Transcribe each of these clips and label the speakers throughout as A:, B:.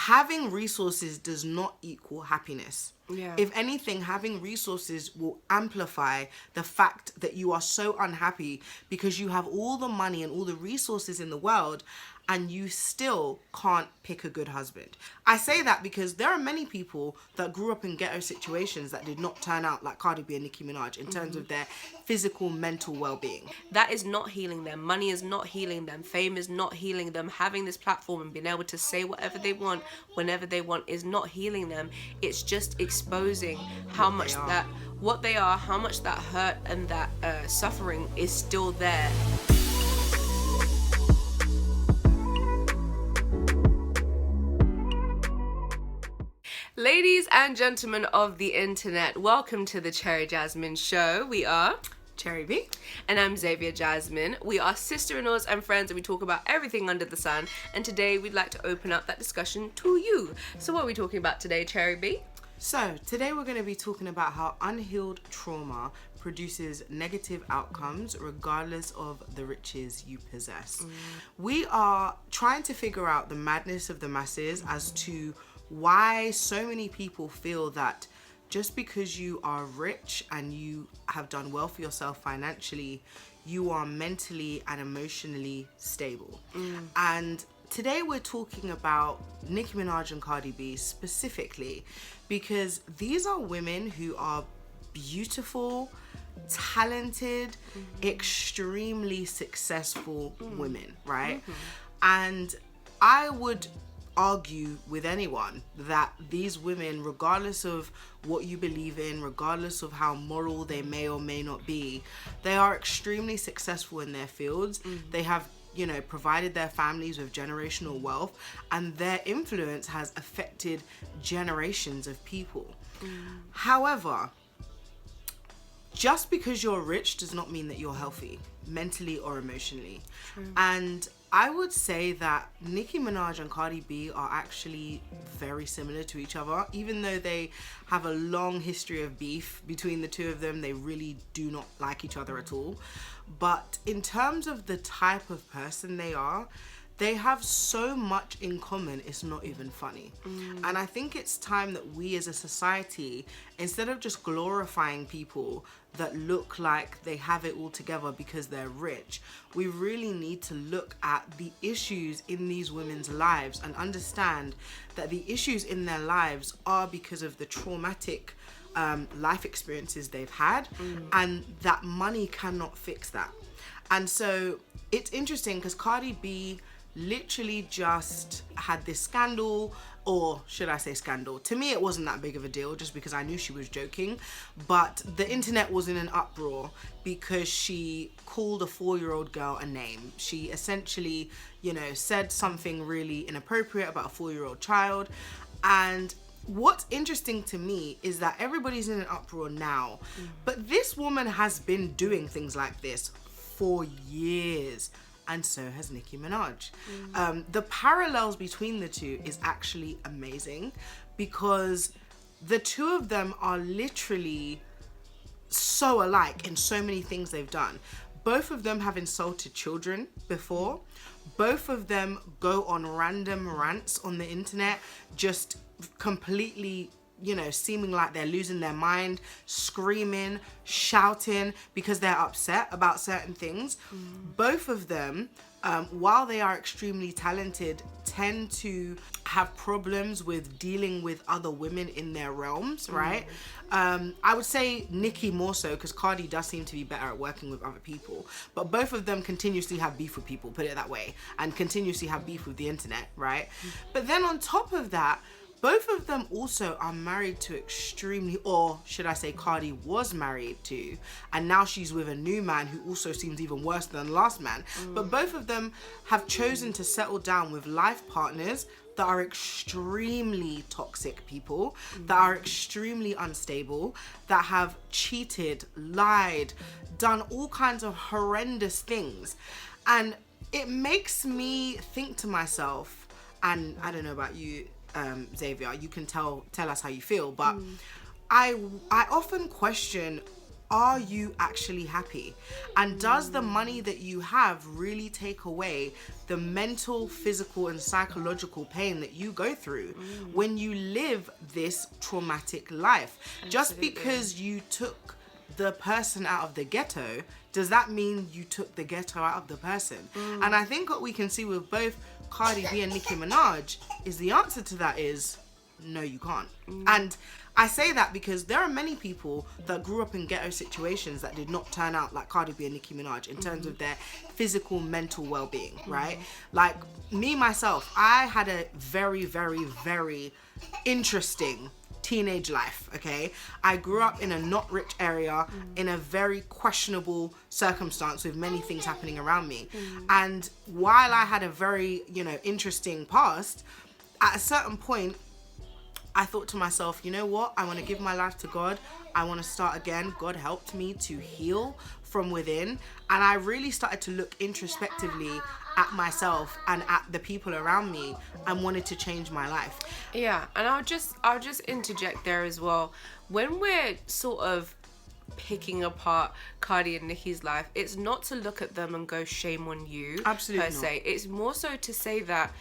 A: having resources does not equal happiness.
B: Yeah.
A: If anything, having resources will amplify the fact that you are so unhappy because you have all the money and all the resources in the world and you still can't pick a good husband. I say that because there are many people that grew up in ghetto situations that did not turn out like Cardi B and Nicki Minaj in terms of their physical, mental well-being.
B: That is not healing them. Money is not healing them. Fame is not healing them. Having this platform and being able to say whatever they want, whenever they want, is not healing them. It's just exposing how much that, what they are, how much that hurt and that suffering is still there. Ladies and gentlemen of the internet, welcome to the Cherry Jazmine Show. We are
A: Cherry B.
B: And I'm Xavia Jazmine. We are sister-in-laws and friends and we talk about everything under the sun. And today we'd like to open up that discussion to you. So what are we talking about today, Cherry B?
A: So today we're going to be talking about how unhealed trauma produces negative outcomes regardless of the riches you possess. We are trying to figure out the madness of the masses as to why so many people feel that just because you are rich and you have done well for yourself financially, you are mentally and emotionally stable. And today we're talking about Nicki Minaj and Cardi B specifically because these are women who are beautiful, talented, extremely successful women, right? And I would argue with anyone that these women, regardless of what you believe in, regardless of how moral they may or may not be, they are extremely successful in their fields. They have, you know, provided their families with generational wealth, and their influence has affected generations of people. However, just because you're rich does not mean that you're healthy, mentally or emotionally. And I would say that Nicki Minaj and Cardi B are actually very similar to each other. Even though they have a long history of beef between the two of them, they really do not like each other at all. But in terms of the type of person they are, they have so much in common, it's not even funny. And I think it's time that we as a society, instead of just glorifying people that look like they have it all together because they're rich, we really need to look at the issues in these women's lives and understand that the issues in their lives are because of the traumatic life experiences they've had, and that money cannot fix that. And so it's interesting because Cardi B literally just had this scandal, or should I say scandal? To me, it wasn't that big of a deal just because I knew she was joking, but the internet was in an uproar because she called a 4-year-old girl a name. She essentially, you know, said something really inappropriate about a 4-year-old child. And what's interesting to me is that everybody's in an uproar now, but this woman has been doing things like this for years. And so has Nicki Minaj. The parallels between the two is actually amazing because the two of them are literally so alike in so many things they've done. Both of them have insulted children before. Both of them go on random rants on the internet, just completely, you know, seeming like they're losing their mind, screaming, shouting because they're upset about certain things. Both of them, while they are extremely talented, tend to have problems with dealing with other women in their realms, right? I would say Nicki more so because Cardi does seem to be better at working with other people, but both of them continuously have beef with people, put it that way, and continuously have beef with the internet, right? But then on top of that, both of them also are married to extremely, or should I say Cardi was married to, and now she's with a new man who also seems even worse than the last man. But both of them have chosen to settle down with life partners that are extremely toxic people, that are extremely unstable, that have cheated, lied, done all kinds of horrendous things. And it makes me think to myself, and I don't know about you, Xavia, you can tell us how you feel, but I often question are you actually happy? And does the money that you have really take away the mental, physical, and psychological pain that you go through when you live this traumatic life?
B: Absolutely.
A: Just because you took the person out of the ghetto, does that mean you took the ghetto out of the person? And I think what we can see with both Cardi B and Nicki Minaj is the answer to that is no, you can't. And I say that because there are many people that grew up in ghetto situations that did not turn out like Cardi B and Nicki Minaj in terms of their physical, mental well-being, right? Like me, myself, I had a very, very, very interesting teenage life, okay? I grew up in a not rich area in a very questionable circumstance with many things happening around me. And while I had a very, interesting past, at a certain point, I thought to myself, you know what? I want to give my life to God. I want to start again. God helped me to heal from within. And I really started to look introspectively at myself and at the people around me and wanted to change my life.
B: Yeah, and I'll just interject there as well. When we're sort of picking apart Cardi and Nicki's life, it's not to look at them and go shame on you.
A: Absolutely
B: per se. It's more so to say that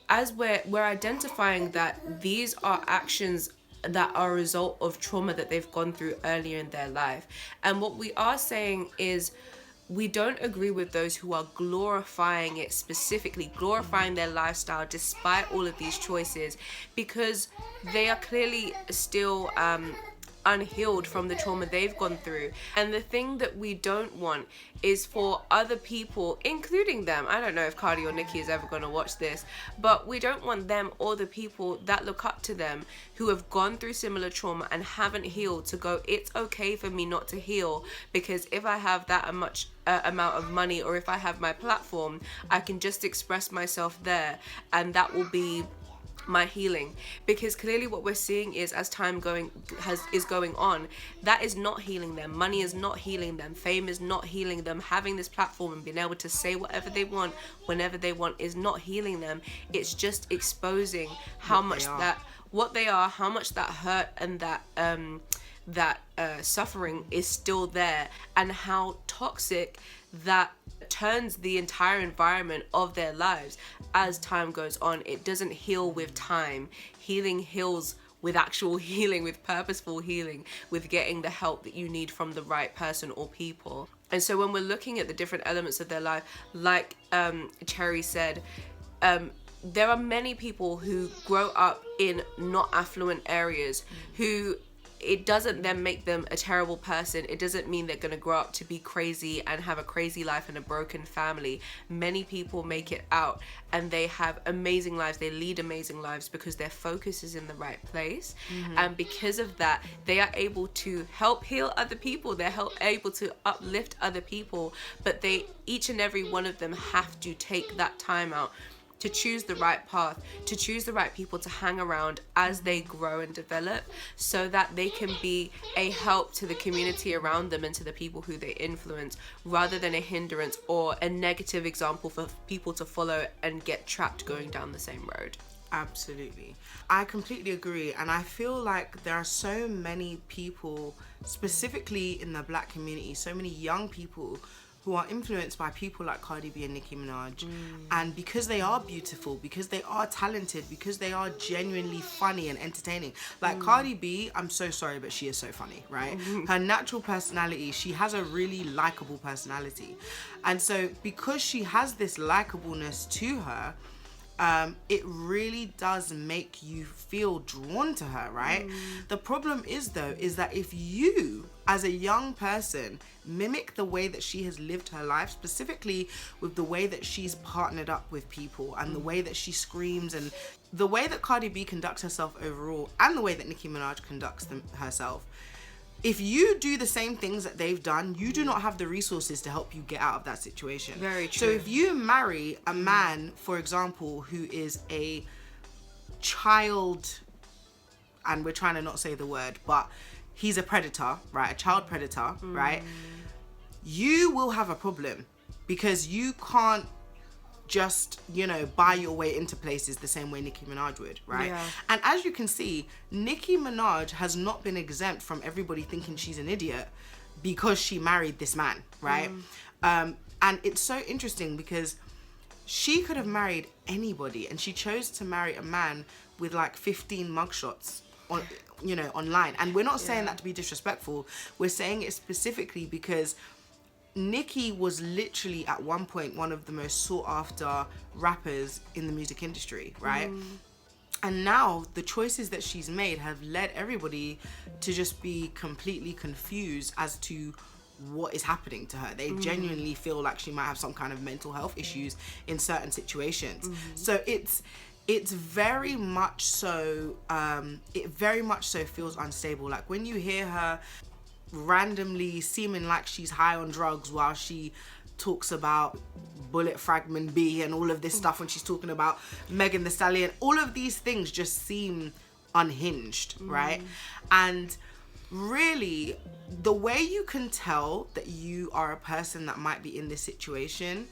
B: as we're identifying that these are actions that are a result of trauma that they've gone through earlier in their life. And what we are saying is we don't agree with those who are glorifying it, specifically glorifying their lifestyle despite all of these choices, because they are clearly still unhealed from the trauma they've gone through. And the thing that we don't want is for other people, including them, I don't know if Cardi or Nicki is ever going to watch this, but we don't want them or the people that look up to them who have gone through similar trauma and haven't healed to go, it's okay for me not to heal, because if I have that much amount of money, or if I have my platform, I can just express myself there and that will be my healing. Because clearly what we're seeing is, as time is going on, that is not healing them. Money is not healing them. Fame is not healing them. Having this platform and being able to say whatever they want whenever they want is not healing them. It's just exposing how much that what they are, how much that hurt and that suffering is still there, and how toxic that turns the entire environment of their lives as time goes on. It doesn't heal with time. Healing heals with actual healing, with purposeful healing, with getting the help that you need from the right person or people. And so when we're looking at the different elements of their life, like Cherry said, there are many people who grow up in not affluent areas who, it doesn't then make them a terrible person. It doesn't mean they're going to grow up to be crazy and have a crazy life and a broken family. Many people make it out and they have amazing lives. They lead amazing lives because their focus is in the right place. And because of that, they are able to help heal other people. They're able to uplift other people. But each and every one of them have to take that time out to choose the right path, to choose the right people to hang around as they grow and develop, so that they can be a help to the community around them and to the people who they influence, rather than a hindrance or a negative example for people to follow and get trapped going down the same road.
A: Absolutely. I completely agree. And I feel like there are so many people, specifically in the Black community, so many young people who are influenced by people like Cardi B and Nicki Minaj. And because they are beautiful, because they are talented, because they are genuinely funny and entertaining. Like Cardi B, I'm so sorry, but she is so funny, right? Her natural personality, she has a really likable personality. And so because she has this likableness to her, it really does make you feel drawn to her, right? The problem is that if you, as a young person, mimic the way that she has lived her life, specifically with the way that she's partnered up with people and the way that she screams and the way that Cardi B conducts herself overall and the way that Nicki Minaj conducts herself, if you do the same things that they've done, you do not have the resources to help you get out of that situation.
B: Very true.
A: So if you marry a man, for example, who is a child, and we're trying to not say the word, but he's a predator, right? A child predator, right? You will have a problem because you can't just, buy your way into places the same way Nicki Minaj would, right?
B: Yeah.
A: And as you can see, Nicki Minaj has not been exempt from everybody thinking she's an idiot because she married this man, right? And it's so interesting because she could have married anybody, and she chose to marry a man with like 15 mugshots on, you know, online. And we're not saying that to be disrespectful. We're saying it specifically because Nicki was literally at one point one of the most sought after rappers in the music industry, right? And now the choices that she's made have led everybody to just be completely confused as to what is happening to her. They genuinely feel like she might have some kind of mental health issues in certain situations. So it's very much so, it very much so feels unstable. Like when you hear her randomly seeming like she's high on drugs while she talks about Bullet Fragment B and all of this stuff, when she's talking about Megan Thee Stallion, all of these things just seem unhinged, right? And really, the way you can tell that you are a person that might be in this situation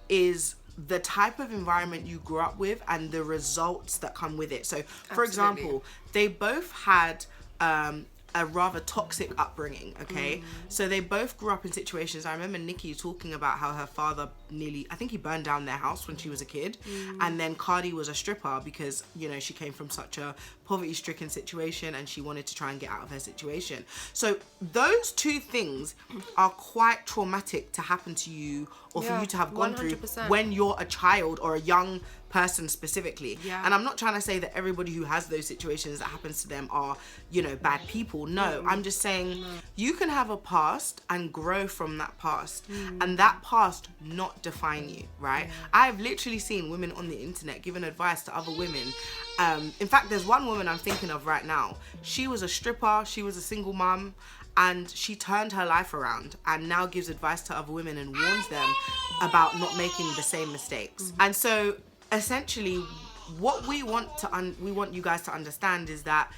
A: is the type of environment you grew up with and the results that come with it. So, for example, they both had a rather toxic upbringing, okay? So they both grew up in situations. I remember Nicki talking about how her father I think he burned down their house when she was a kid. And then Cardi was a stripper because, you know, she came from such a poverty-stricken situation and she wanted to try and get out of her situation. So those two things are quite traumatic to happen to you, or for you to have gone 100%. Through when you're a child or a young person specifically. And I'm not trying to say that everybody who has those situations that happens to them are, you know, bad people. No, I'm just saying you can have a past and grow from that past, and that past not define you, right? I've literally seen women on the internet giving advice to other women. In fact, there's one woman I'm thinking of right now. She was a stripper, she was a single mom, and she turned her life around and now gives advice to other women and warns them about not making the same mistakes. And so essentially what we want you guys to understand is that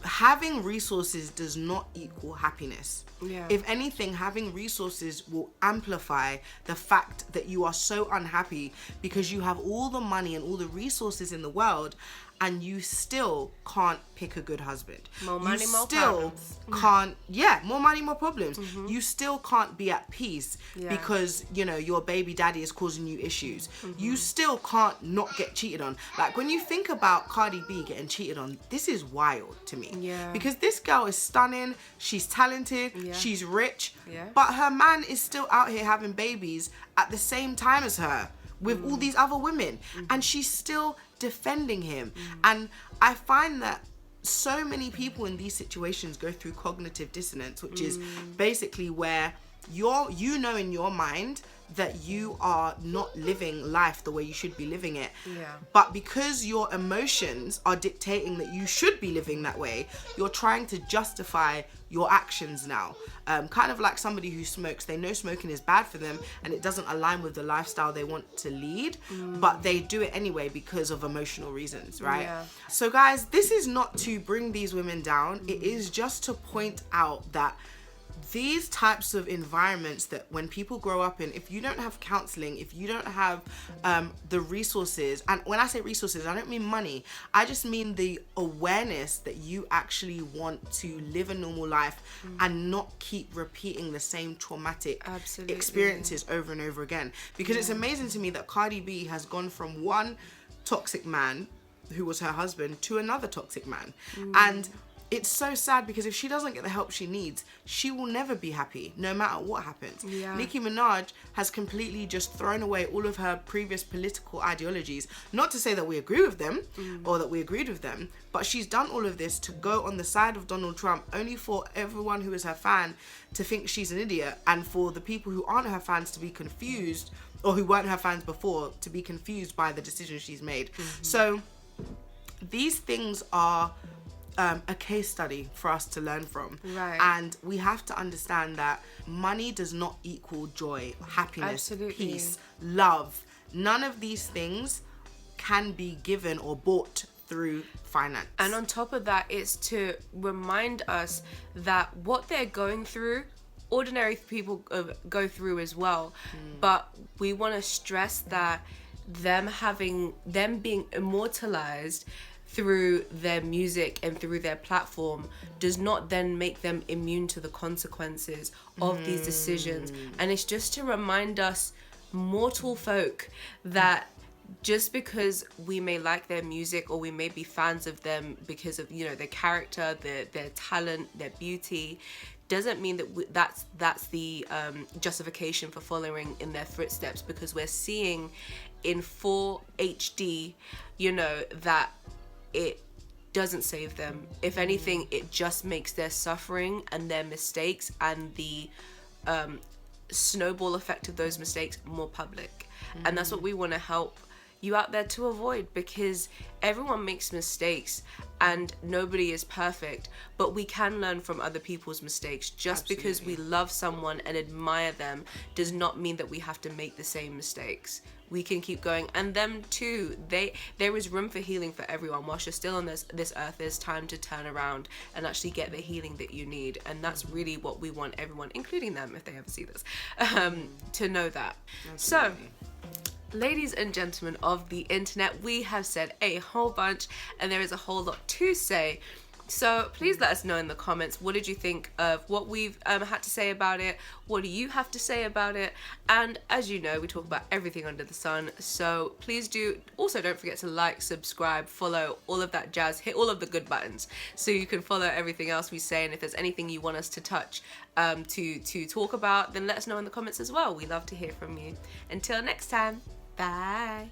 A: having resources does not equal happiness. If anything, having resources will amplify the fact that you are so unhappy because you have all the money and all the resources in the world and you still can't pick a good husband.
B: More money,
A: you
B: more
A: still
B: problems.
A: More money, more problems. You still can't be at peace because, you know, your baby daddy is causing you issues. You still can't not get cheated on. Like when you think about Cardi B getting cheated on, this is wild to me. Because this girl is stunning, she's talented, she's rich, but her man is still out here having babies at the same time as her with all these other women, and she's still defending him. And I find that so many people in these situations go through cognitive dissonance, which is basically where you know in your mind that you are not living life the way you should be living it, but because your emotions are dictating that you should be living that way, you're trying to justify your actions now. Kind of like somebody who smokes. They know smoking is bad for them and it doesn't align with the lifestyle they want to lead, but they do it anyway because of emotional reasons, right? So guys, this is not to bring these women down. It is just to point out that these types of environments that when people grow up in, if you don't have counseling, if you don't have the resources, and when I say resources, I don't mean money, I just mean the awareness that you actually want to live a normal life and not keep repeating the same traumatic experiences over and over again. Because it's amazing to me that Cardi B has gone from one toxic man who was her husband to another toxic man. And it's so sad because if she doesn't get the help she needs, she will never be happy, no matter what happens. Nicki Minaj has completely just thrown away all of her previous political ideologies. Not to say that we agree with them or that we agreed with them, but she's done all of this to go on the side of Donald Trump, only for everyone who is her fan to think she's an idiot, and for the people who aren't her fans to be confused, or who weren't her fans before, to be confused by the decisions she's made. So these things are a case study for us to learn from. And we have to understand that money does not equal joy, happiness, peace, love. None of these things can be given or bought through finance.
B: And on top of that, it's to remind us that what they're going through, ordinary people go through as well. But we want to stress that them being immortalized through their music and through their platform does not then make them immune to the consequences of these decisions. And it's just to remind us mortal folk that just because we may like their music or we may be fans of them because of, you know, their character, their talent, their beauty, doesn't mean that that's the justification for following in their footsteps, because we're seeing in full HD, you know, that it doesn't save them. If anything, it just makes their suffering and their mistakes and the snowball effect of those mistakes more public. And that's what we want to help you out there to avoid, because everyone makes mistakes and nobody is perfect, but we can learn from other people's mistakes. Just because we love someone and admire them does not mean that we have to make the same mistakes. We can keep going, and them too, there is room for healing for everyone. Whilst you're still on this earth, there's time to turn around and actually get the healing that you need. And that's really what we want everyone, including them if they ever see this, to know that. So ladies and gentlemen of the internet, we have said a whole bunch and there is a whole lot to say. So please let us know in the comments, what did you think of what we've had to say about it? What do you have to say about it? And as you know, we talk about everything under the sun. So please do. Also, don't forget to like, subscribe, follow, all of that jazz. Hit all of the good buttons so you can follow everything else we say. And if there's anything you want us to touch, to talk about, then let us know in the comments as well. We love to hear from you. Until next time, bye.